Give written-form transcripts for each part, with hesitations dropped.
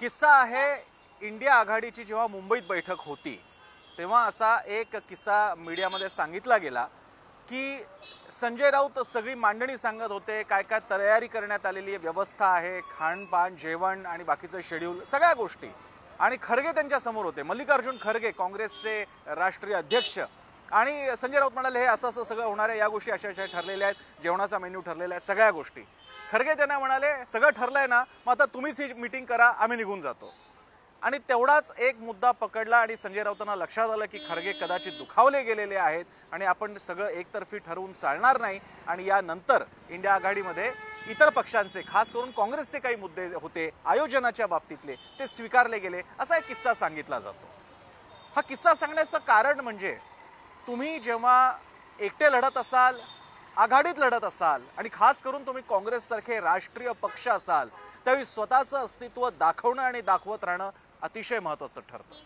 किस्सा आहे इंडिया आघाडीची जेव्हा मुंबईत बैठक होती तेव्हा असा एक किस्सा मीडियामध्ये सांगितला गेला की संजय राऊत सगळी मांडणी सांगत होते, काय काय तयारी करण्यात आलेली व्यवस्था आहे, खाणपान जेवण आणि बाकीचं शेड्यूल सगळ्या गोष्टी, आणि खरगे त्यांच्या समोर होते, मल्लिकार्जुन खरगे काँग्रेसचे राष्ट्रीय अध्यक्ष, आणि संजय राऊत म्हणाले हे असं असं सगळं होणार आहे, या गोष्टी अशा अशा ठरलेल्या आहेत, जेवणाचा मेन्यू ठरलेला आहे, सगळ्या गोष्टी. खरगे त्यांना म्हणाले सगळं ठरलंय ना, मग आता तुम्हीच ही मीटिंग करा, आम्ही निघून जातो. आणि तेवढाच एक मुद्दा पकडला आणि संजय राऊतांना लक्षात आलं की खरगे कदाचित दुखावले गेलेले आहेत आणि आपण सगळं एकतर्फी ठरवून चालणार नाही, आणि यानंतर इंडिया आघाडीमध्ये इतर पक्षांचे खास करून काँग्रेसचे काही मुद्दे होते आयोजनाच्या बाबतीतले, ते स्वीकारले गेले, असा एक किस्सा सांगितला जातो. हा किस्सा सांगण्याचं कारण म्हणजे तुम्ही जेव्हा एकटे लढत असाल, आघाडीत लढत असाल आणि खास करून तुम्ही काँग्रेससारखे राष्ट्रीय पक्ष असाल, त्यावेळी स्वतःचं अस्तित्व दाखवणं आणि दाखवत राहणं अतिशय महत्त्वाचं ठरतं.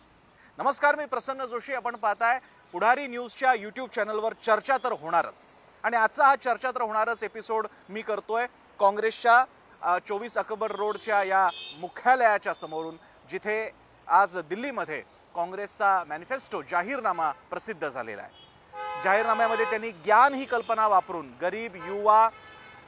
नमस्कार, मी प्रसन्न जोशी. आपण पाहताय पुढारी न्यूजच्या यूट्यूब चॅनलवर चर्चा तर होणारच, आणि आजचा हा चर्चा तर होणारच एपिसोड मी करतोय काँग्रेसच्या 24 अकबर रोडच्या या मुख्यालयाच्या समोरून, जिथे आज दिल्लीमध्ये काँग्रेसचा मॅनिफेस्टो जाहीरनामा प्रसिद्ध झालेला आहे. जाहीरनाम्यामध्ये त्यांनी ज्ञान ही कल्पना वापरून गरीब, युवा,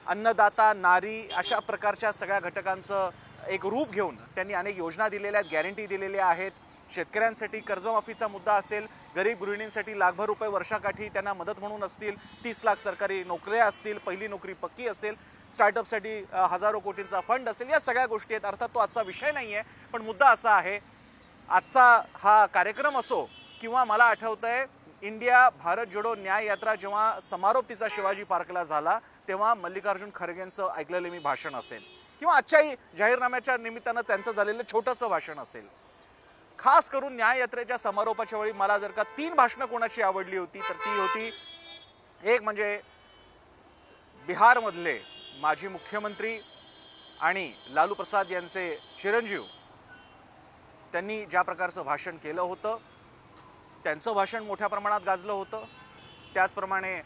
अन्नदाता, नारी अशा प्रकारच्या सगळ्या घटकांचं एक रूप घेऊन त्यांनी अनेक योजना दिलेल्या आहेत, गॅरंटी दिलेल्या आहेत. शेतकऱ्यांसाठी कर्जमाफीचा मुद्दा असेल, गरीब गृहिणींसाठी लाखभर रुपये वर्षाकाठी त्यांना मदत म्हणून असतील, 30 लाख सरकारी नोकऱ्या असतील, पहिली नोकरी पक्की असेल, स्टार्टअपसाठी हजारो कोटींचा फंड असेल, या सगळ्या गोष्टी आहेत. अर्थात तो आजचा विषय नाही आहे, पण मुद्दा असा आहे, आजचा हा कार्यक्रम असो किंवा मला आठवतंय इंडिया भारत जोडो न्याय यात्रा जेव्हा समारोप तिचा शिवाजी पार्कला झाला तेव्हा मल्लिकार्जुन खरगेंचं ऐकलेलं मी भाषण असेल, किंवा आजच्याही जाहीरनाम्याच्या निमित्तानं त्यांचं झालेलं छोटंसं भाषण असेल. खास करून न्याय यात्रेच्या समारोपाच्या वेळी मला जर का 3 भाषणं कोणाची आवडली होती तर ती होती, एक म्हणजे बिहारमधले माजी मुख्यमंत्री आणि लालू प्रसाद यांचे चिरंजीव, त्यांनी ज्या प्रकारचं भाषण केलं होतं त्यांचं भाषण मोठ्या प्रमाणात गाजलं होतं. त्याचप्रमाणे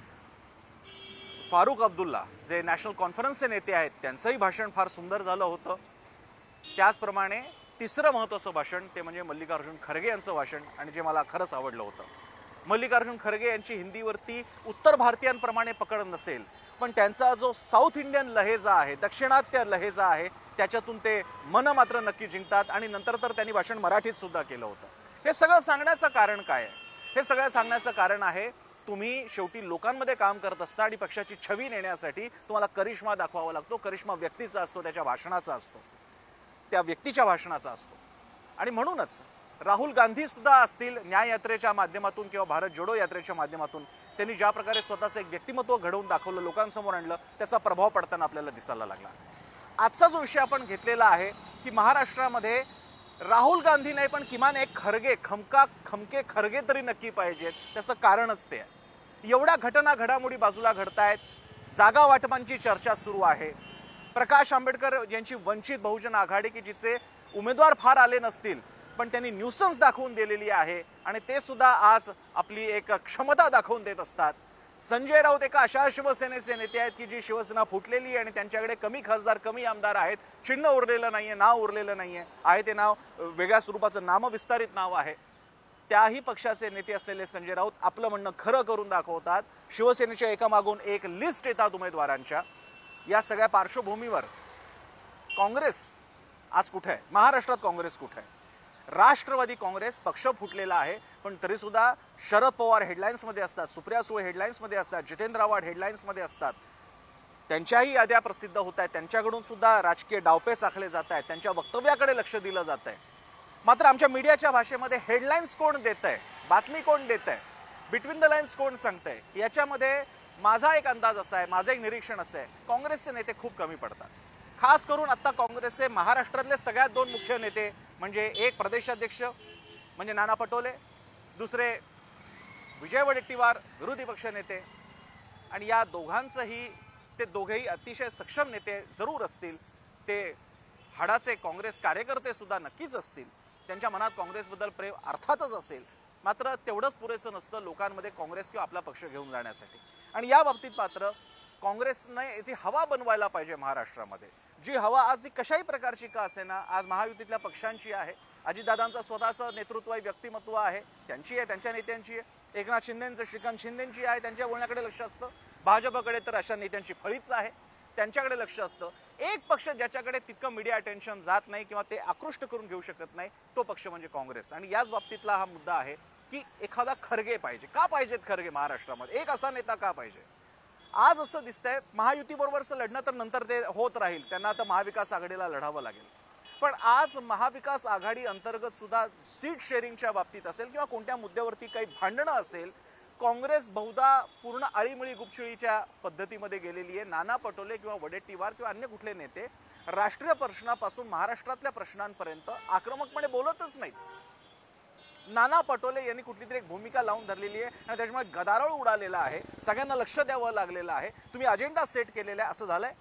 फारुख अब्दुल्ला जे नॅशनल कॉन्फरन्सचे नेते आहेत त्यांचंही भाषण फार सुंदर झालं होतं. त्याचप्रमाणे तिसरं महत्त्वाचं भाषण ते म्हणजे मल्लिकार्जुन खरगे यांचं भाषण, आणि जे मला खरंच आवडलं होतं. मल्लिकार्जुन खरगे यांची हिंदीवरती उत्तर भारतीयांप्रमाणे पकड नसेल, पण त्यांचा जो साऊथ इंडियन लहेजा आहे, दाक्षिणात्य लहेजा आहे, त्याच्यातून ते मन मात्र नक्की जिंकतात. आणि नंतर तर त्यांनी भाषण मराठीत सुद्धा केलं होतं. हे सगळं सांगण्याचं कारण काय आहे? हे सगळं सांगण्याचं कारण आहे, तुम्ही शेवटी लोकांमध्ये काम करत असता आणि पक्षाची छवी नेण्यासाठी तुम्हाला करिश्मा दाखवावा लागतो. करिश्मा व्यक्तीचा असतो, त्याच्या भाषणाचा असतो, त्या व्यक्तीच्या भाषणाचा असतो. आणि म्हणूनच राहुल गांधी सुद्धा असतील, न्याय यात्रेच्या माध्यमातून किंवा भारत जोडो यात्रेच्या माध्यमातून त्यांनी ज्या प्रकारे स्वतःचं एक व्यक्तिमत्व घडवून दाखवलं, लोकांसमोर आणलं, त्याचा प्रभाव पडताना आपल्याला दिसायला लागला. आजचा जो विषय आपण घेतलेला आहे की महाराष्ट्रामध्ये राहुल गांधी नाही पण किमान एक खरगे, खमके खरगे तरी नक्की पाहिजेत. त्याचं कारणच ते आहे, एवढ्या घटना घडामोडी बाजूला घडतायत, जागा वाटपांची चर्चा सुरू आहे. प्रकाश आंबेडकर यांची वंचित बहुजन आघाडी, की जिचे उमेदवार फार आले नसतील पण त्यांनी न्यूसन्स दाखवून दिलेली आहे, आणि ते सुद्धा आज आपली एक क्षमता दाखवून देत असतात. संजय राऊत एका अशा शिवसेनेचे नेते आहेत की जी शिवसेना फुटलेली आहे आणि त्यांच्याकडे कमी खासदार, कमी आमदार आहेत, चिन्ह उरलेलं नाहीये, नाव उरलेलं नाहीये, आहे ते नाव वेगळ्या स्वरूपाचं नामविस्तारित नाव आहे. त्याही पक्षाचे नेते असलेले संजय राऊत आपलं म्हणणं खरं करून दाखवतात. शिवसेनेच्या एकामागून एक लिस्ट येतात उमेदवारांच्या. या सगळ्या पार्श्वभूमीवर काँग्रेस आज कुठे आहे? महाराष्ट्रात काँग्रेस कुठे आहे? राष्ट्रवादी काँग्रेस पक्ष फुटलेला आहे, पण तरी सुद्धा शरद पवार हेडलाईन्समध्ये असतात, सुप्रिया सुळे हेडलाईन्समध्ये असतात, जितेंद्र आव्हाड हेडलाईन्समध्ये असतात. त्यांच्याही याद्या प्रसिद्ध होत आहेत, त्यांच्याकडून सुद्धा राजकीय डावपेच आखले जात आहेत, त्यांच्या वक्तव्याकडे लक्ष दिलं जात आहे. मात्र आमच्या मीडियाच्या भाषेमध्ये हेडलाईन्स कोण देत आहे, बातमी कोण देत आहे, बिटवीन द लाईन्स कोण सांगतंय, याच्यामध्ये माझा एक अंदाज असा आहे, माझं एक निरीक्षण असं आहे, काँग्रेसचे नेते खूप कमी पडतात. खास करून आता काँग्रेसचे महाराष्ट्रातले सगळ्यात 2 मुख्य नेते म्हणजे एक प्रदेशाध्यक्ष म्हणजे नाना पटोले, दुसरे विजय वडेट्टीवार विरोधी पक्ष नेते, आणि या दोघांचंही, ते दोघेही अतिशय सक्षम नेते जरूर असतील, ते हाडाचे काँग्रेस कार्यकर्ते सुद्धा नक्कीच असतील, त्यांच्या मनात काँग्रेसबद्दल प्रेम अर्थातच असेल, मात्र तेवढंच पुरेसं नसतं लोकांमध्ये काँग्रेस किंवा आपला पक्ष घेऊन जाण्यासाठी. आणि या बाबतीत मात्र काँग्रेसने जी हवा बनवायला पाहिजे महाराष्ट्रामध्ये, जी हवा आज कशाही प्रकारची का असेना आज महायुतीतल्या पक्षांची आहे, अजितदादांचं स्वतःचं नेतृत्व व्यक्तिमत्व आहे, त्यांची आहे, त्यांच्या नेत्यांची आहे, एकनाथ शिंदेंचं श्रीकांत शिंदेंची आहे, त्यांच्या बोलण्याकडे लक्ष असतं. भाजपकडे तर अशा नेत्यांची फळीच आहे, त्यांच्याकडे लक्ष असतं. एक पक्ष ज्याच्याकडे तितकं मीडिया अटेन्शन जात नाही किंवा ते आकृष्ट करून घेऊ शकत नाही तो पक्ष म्हणजे काँग्रेस. आणि याच बाबतीतला हा मुद्दा आहे की एखादा खरगे पाहिजे. का पाहिजेत खरगे महाराष्ट्रामध्ये? एक असा नेता का पाहिजे? आज असं दिसतंय महायुतीबरोबरचं लढणं तर नंतर ते होत राहील, त्यांना आता महाविकास आघाडीला लढावं लागेल. पण आज महाविकास आघाडी अंतर्गत सुद्धा सीट शेअरिंगच्या बाबतीत असेल किंवा कोणत्या मुद्द्यावरती काही भांडणं असेल, काँग्रेस बहुधा पूर्ण आळीमुळी गुपचिळीच्या पद्धतीमध्ये गेलेली आहे. नाना पटोले किंवा वडेट्टीवार किंवा अन्य कुठले नेते राष्ट्रीय प्रश्नापासून महाराष्ट्रातल्या प्रश्नांपर्यंत आक्रमकपणे बोलतच नाहीत. नाना पटोले यांनी कुठली तरी एक भूमिका लावून धरलेली आहे आणि त्याच्यामुळे गदारोळ उडालेला आहे, सगळ्यांना लक्ष द्यावं लागलेलं आहे. तुम्ही अजेंडा सेट केलेला आहे असं झालंय.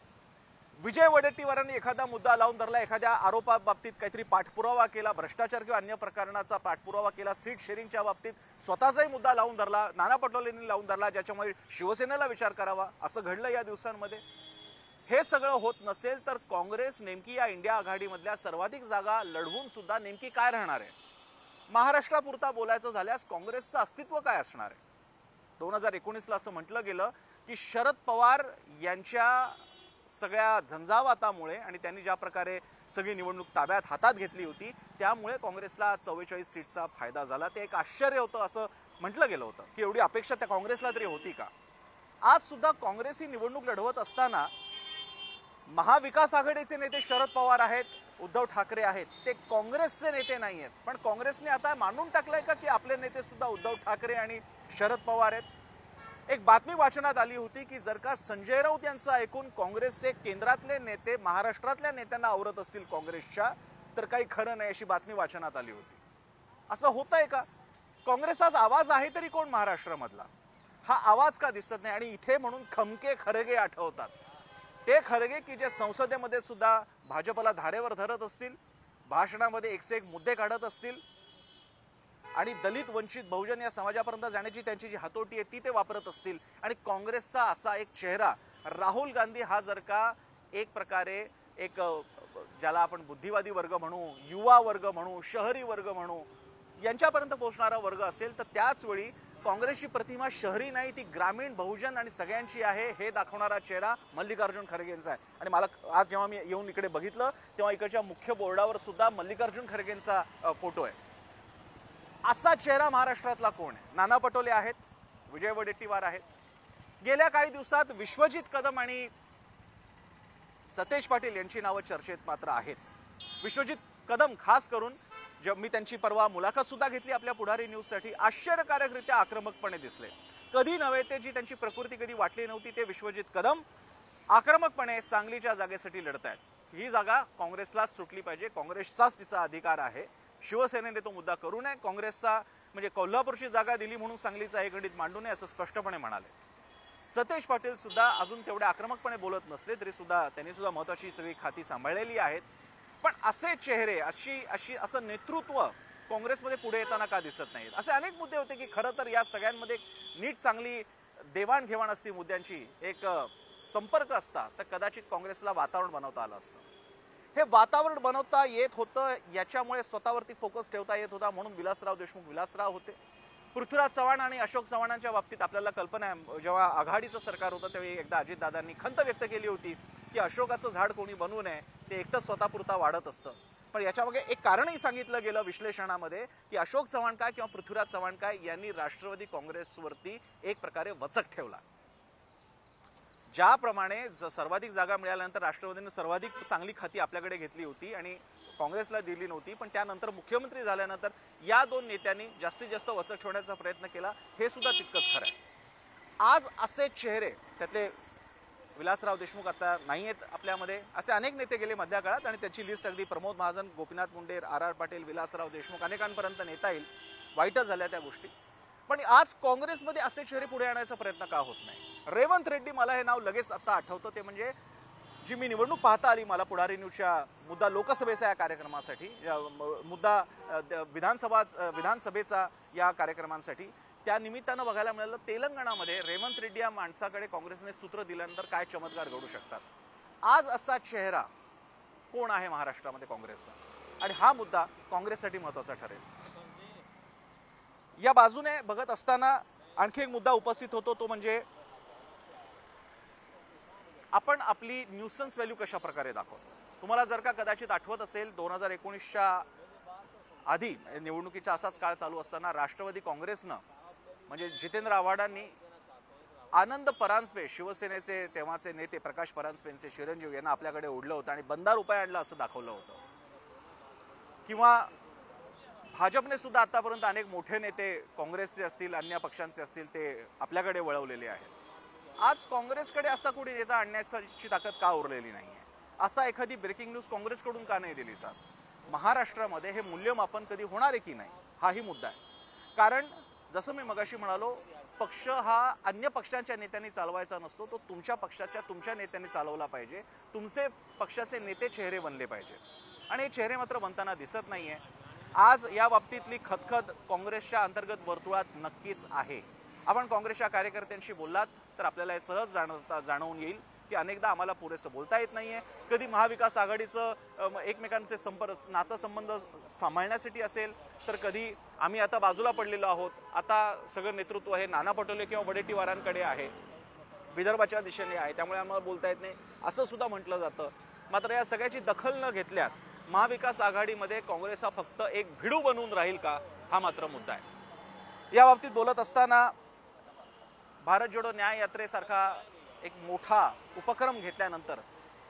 विजय वडेट्टीवारांनी एखादा मुद्दा लावून धरला, एखाद्या आरोपाबाबतीत काहीतरी पाठपुरावा केला, भ्रष्टाचार किंवा अन्य प्रकरणाचा पाठपुरावा केला, सीट शेअरिंगच्या बाबतीत स्वतःचाही मुद्दा लावून धरला, नाना पटोलेंनी लावून धरला, ज्याच्यामुळे शिवसेनेला विचार करावा असं घडलं या दिवसांमध्ये. हे सगळं होत नसेल तर काँग्रेस नेमकी या इंडिया आघाडीमधल्या सर्वाधिक जागा लढवून सुद्धा नेमकी काय राहणार आहे? महाराष्ट्रापुरता बोलायचं झाल्यास काँग्रेसचं अस्तित्व काय असणार आहे? 2019ला असं म्हटलं गेलं की शरद पवार यांच्या सगळ्या झंझावातामुळे आणि त्यांनी ज्या प्रकारे सगळी निवडणूक ताब्यात हातात घेतली होती त्यामुळे काँग्रेसला 44 सीटचा फायदा झाला. ते एक आश्चर्य होतं असं म्हटलं गेलं होतं की एवढी अपेक्षा त्या काँग्रेसला तरी होती का? आज सुद्धा काँग्रेस ही निवडणूक लढवत असताना महाविकास आघाडीचे नेते शरद पवार आहेत, उद्धव ठाकरे आहेत, ते काँग्रेसचे नेते नाही आहेत. पण काँग्रेसने आता मानून टाकलंय का की आपले नेते सुद्धा उद्धव ठाकरे आणि शरद पवार आहेत? एक बातमी वाचनात आली होती की जर का संजय राऊत यांचं ऐकून काँग्रेसचे केंद्रातले नेते महाराष्ट्रातल्या नेत्यांना आवरत असतील काँग्रेसच्या, तर काही खरं नाही अशी बातमी वाचनात आली होती. असं होतंय का? काँग्रेस आज आवाज आहे तरी कोण महाराष्ट्रामधला? हा आवाज का दिसत नाही? आणि इथे म्हणून खमके खरगे आठवतात, ते खरगे की जे संसदेमध्ये सुद्धा भाजपला धारेवर धरत असतील, भाषणामध्ये एकसे एक मुद्दे काढत असतील आणि दलित वंचित बहुजन या समाजापर्यंत जाण्याची त्यांची जी हातोटी आहे ती ते वापरत असतील. आणि काँग्रेसचा असा एक चेहरा राहुल गांधी हा जर का एक प्रकारे एक ज्याला आपण बुद्धिवादी वर्ग म्हणू, युवा वर्ग म्हणू, शहरी वर्ग म्हणू, यांच्यापर्यंत पोहोचणारा वर्ग असेल तर त्याच वेळी काँग्रेसची प्रतिमा शहरी नाही, ती ग्रामीण बहुजन आणि सगळ्यांची आहे हे दाखवणारा चेहरा मल्लिकार्जुन खरगेंचा आहे. आणि मला आज जेव्हा मी येऊन इकडे बघितलं तेव्हा इकडच्या मुख्य बोर्डावर सुद्धा मल्लिकार्जुन खरगेंचा फोटो आहे. असा चेहरा महाराष्ट्रातला कोण आहे? नाना पटोले आहेत, विजय वडेट्टीवार आहेत. गेल्या काही दिवसात विश्वजित कदम आणि सतेज पाटील यांची नावं चर्चेत मात्र आहेत. विश्वजित कदम खास करून मी त्यांची परवा मुलाखत सुद्धा घेतली आपल्या पुढारी न्यूजसाठी, आश्चर्यकारकरित्या आक्रमकपणे दिसले. कधी नव्हे ते जी त्यांची प्रकृती कधी वाटली नव्हती ते विश्वजित कदम आक्रमकपणे सांगलीच्या जागेसाठी लढत आहेत. ही जागा काँग्रेसलाच सुटली पाहिजे, काँग्रेसचाच तिचा अधिकार आहे, शिवसेनेने तो मुद्दा करू नये, काँग्रेसचा म्हणजे कोल्हापूरची जागा दिली म्हणून सांगलीचा एक गणित मांडू नये असं स्पष्टपणे म्हणाले. सतेज पाटील सुद्धा अजून तेवढे आक्रमकपणे बोलत नसले तरी सुद्धा त्यांनी सुद्धा महत्त्वाची सगळी खाती सांभाळलेली आहेत. पण असे चेहरे असं नेतृत्व काँग्रेसमध्ये पुढे येताना का दिसत नाहीत? असे अनेक मुद्दे होते की खरं तर या सगळ्यांमध्ये नीट चांगली देवाणघेवाण असती, मुद्द्यांची एक संपर्क असता तर कदाचित काँग्रेसला वातावरण बनवता आलं असतं. हे वातावरण बनवता येत होतं, याच्यामुळे स्वतःवरती फोकस ठेवता येत होता म्हणून विलासराव देशमुख विलासराव होते. पृथ्वीराज चव्हाण आणि अशोक चव्हाणांच्या बाबतीत आपल्याला कल्पना आहे, जेव्हा आघाडीचं सरकार होतं तेव्हा एकदा अजितदादांनी खंत व्यक्त केली होती की अशोकाचं झाड कोणी बनवू नये, ते एकटंच स्वतःपुरता वाढत असतं. पण याच्यामागे एक कारणही सांगितलं गेलं विश्लेषणामध्ये की अशोक चव्हाण काय किंवा पृथ्वीराज चव्हाण काय यांनी राष्ट्रवादी काँग्रेसवरती एक प्रकारे वचक ठेवला. ज्याप्रमाणे सर्वाधिक जागा मिळाल्यानंतर राष्ट्रवादीने सर्वाधिक चांगली खाती आपल्याकडे घेतली होती आणि काँग्रेसला दिली नव्हती, पण त्यानंतर मुख्यमंत्री झाल्यानंतर या दोन नेत्यांनी जास्तीत जास्त वचक ठेवण्याचा प्रयत्न केला, हे सुद्धा तितकंच खरं आहे. आज असे चेहरे, त्यातले विलासराव देशमुख आता नाही आहेत आपल्यामध्ये, असे अनेक नेते गेले मधल्या काळात आणि त्याची लिस्ट अगदी प्रमोद महाजन, गोपीनाथ मुंडे, आर पाटील, विलासराव देशमुख अनेकांपर्यंत नेता येईल. वाईटच झाल्या त्या गोष्टी. पण आज काँग्रेसमध्ये असे चेहरे पुढे आणण्याचा प्रयत्न का होत नाही? रेवंत रेड्डी, मला हे नाव लगेच आता आठवतं. ते म्हणजे जी मी निवडणूक पाहता आली मला पुढारी न्यूजच्या मुद्दा लोकसभेचा या कार्यक्रमासाठी, मुद्दा विधानसभेचा या कार्यक्रमांसाठी, त्या निमित्तानं बघायला मिळालं तेलंगणामध्ये रेवंत रेड्डी या माणसाकडे काँग्रेसने सूत्र दिल्यानंतर काय चमत्कार घडू शकतात। आज असा चेहरा कोण आहे महाराष्ट्रामध्ये काँग्रेसचा, आणि हा मुद्दा काँग्रेससाठी महत्त्वाचा ठरेल। या बाजूने बघत असताना आणखी एक मुद्दा उपस्थित होतो, तो म्हणजे आपण आपली न्यूसन्स व्हॅल्यू कशा प्रकारे दाखवतो। तुम्हाला जर का कदाचित आठवत असेल 2019च्या आधी निवडणुकीचा असाच काळ चालू असताना राष्ट्रवादी काँग्रेसनं म्हणजे जितेंद्र आव्हाडांनी आनंद परांजपे शिवसेनेचे तेव्हाचे नेते प्रकाश परांजपेंचे चिरंजीव यांना आपल्याकडे ओढलं होतं आणि बंदार उपाय आणला असं दाखवलं होतं। किंवा भाजपने सुद्धा आतापर्यंत अनेक मोठे नेते काँग्रेसचे असतील अन्य पक्षांचे असतील ते आपल्याकडे वळवलेले आहेत। आज काँग्रेसकडे असा कोणी नेता आणण्याची ताकद का उरलेली नाहीये? असा एखादी ब्रेकिंग न्यूज काँग्रेसकडून का नाही दिली जात? महाराष्ट्रामध्ये हे मूल्यमापन कधी होणार आहे की नाही हाही मुद्दा आहे। कारण जसं मी मगाशी म्हणालो, पक्ष हा अन्य पक्षांच्या नेत्यांनी चालवायचा नसतो, तो तुमच्या पक्षाच्या तुमच्या नेत्यांनी चालवला पाहिजे। तुमचे पक्षाचे नेते चेहरे बनले पाहिजे आणि हे चेहरे मात्र बनताना दिसत नाहीये। आज या बाबतीतली खतखत काँग्रेसच्या अंतर्गत वर्तुळात नक्कीच आहे। आपण काँग्रेसच्या कार्यकर्त्यांशी बोललात तर आपल्याला हे सहज जाणवून येईल की अनेकदा आम्हाला पुरेसं बोलता येत नाहीये। कधी महाविकास आघाडीचं एकमेकांचे नातेसंबंध सांभाळण्यासाठी असेल, तर कधी आम्ही आता बाजूला पडलेलो आहोत, आता सगळं नेतृत्व हे नाना पटोले किंवा वडेट्टीवारांकडे आहे, विदर्भाच्या दिशेने आहे, त्यामुळे आम्हाला बोलता येत नाही असं सुद्धा म्हटलं जातं। मात्र या सगळ्याची दखल न घेतल्यास महाविकास आघाडीमध्ये काँग्रेस हा फक्त एक भिडू बनून राहील का, हा मात्र मुद्दा आहे। या बाबतीत बोलत असताना भारत जोडो न्याय यात्रेसारखा एक मोठा उपक्रम घेतल्यानंतर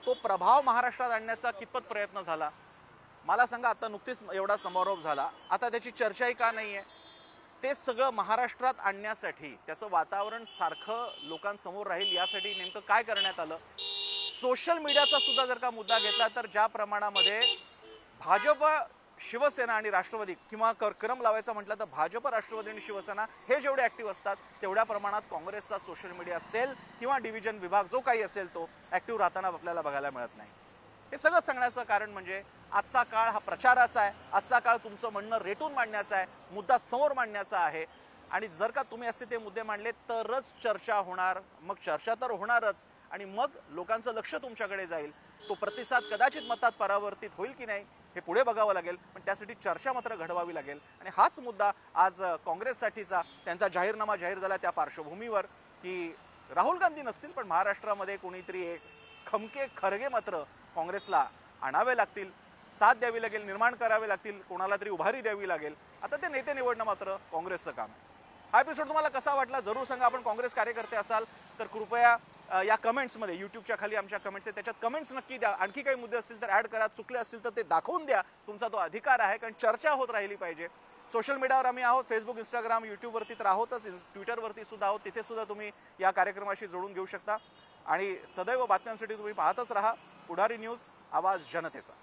तो प्रभाव महाराष्ट्रात आणण्याचा कितपत प्रयत्न झाला मला सांगा। आता नुकतीच एवढा समारोप झाला, आता त्याची चर्चाही का नाहीये? ते सगळं महाराष्ट्रात आणण्यासाठी त्याचं वातावरण सारखं लोकांसमोर राहील यासाठी नेमकं काय करण्यात आलं? सोशल मीडियाचा सुद्धा जर का मुद्दा घेतला तर ज्या प्रमाणामध्ये भाजप शिवसेना आणि राष्ट्रवादी किंवा क्रम लावायचा म्हटलं तर भाजप राष्ट्रवादी आणि शिवसेना हे जेवढे ऍक्टिव्ह असतात तेवढ्या प्रमाणात काँग्रेसचा सोशल मीडिया सेल किंवा डिव्हिजन विभाग जो काही असेल तो ऍक्टिव्ह राहताना आपल्याला बघायला मिळत नाही। हे सगळं सांगण्याचं कारण म्हणजे आजचा काळ हा प्रचाराचा आहे, आजचा काळ तुमचं म्हणणं रेटून मांडण्याचा आहे, मुद्दा समोर मांडण्याचा आहे। आणि जर का तुम्ही असे ते मुद्दे मांडले तरच चर्चा होणार, मग चर्चा तर होणारच आणि मग लोकांचं लक्ष तुमच्याकडे जाईल। तो प्रतिसाद कदाचित मतात परावर्तित होईल की नाही हे पुढे बघावं लागेल, पण त्यासाठी चर्चा मात्र घडवावी लागेल। आणि हाच मुद्दा आज काँग्रेससाठीचा त्यांचा जाहीरनामा जाहीर झाला त्या पार्श्वभूमीवर की राहुल गांधी नसतील पण महाराष्ट्रामध्ये कोणीतरी एक खमके खरगे मात्र काँग्रेसला आणावे लागतील, साथ द्यावी लागेल, निर्माण करावे लागतील, कोणाला तरी उभारी द्यावी लागेल। आता ते नेते निवडणं मात्र काँग्रेसचं काम आहे। हा एपिसोड तुम्हाला कसा वाटला जरूर सांगा। आपण काँग्रेस कार्यकर्ते असाल तर कृपया या कमेंट्समध्ये यूट्यूबच्या खाली आमच्या कमेंट्स आहे त्याच्यात कमेंट्स नक्की द्या। आणखी काही मुद्दे असतील तर ऍड करा, चुकले असतील तर ते दाखवून द्या, तुमचा तो अधिकार आहे, कारण चर्चा होत राहिली पाहिजे। सोशल मीडियावर आम्ही आहोत, फेसबुक इंस्टाग्राम यूट्यूबवरती तर आहोतच, ट्विटरवरती सुद्धा आहोत, तिथे सुद्धा तुम्ही या कार्यक्रमाशी जोडून घेऊ शकता। आणि सदैव बातम्यांसाठी तुम्ही पाहतच राहा पुढारी न्यूज, आवाज जनतेचा।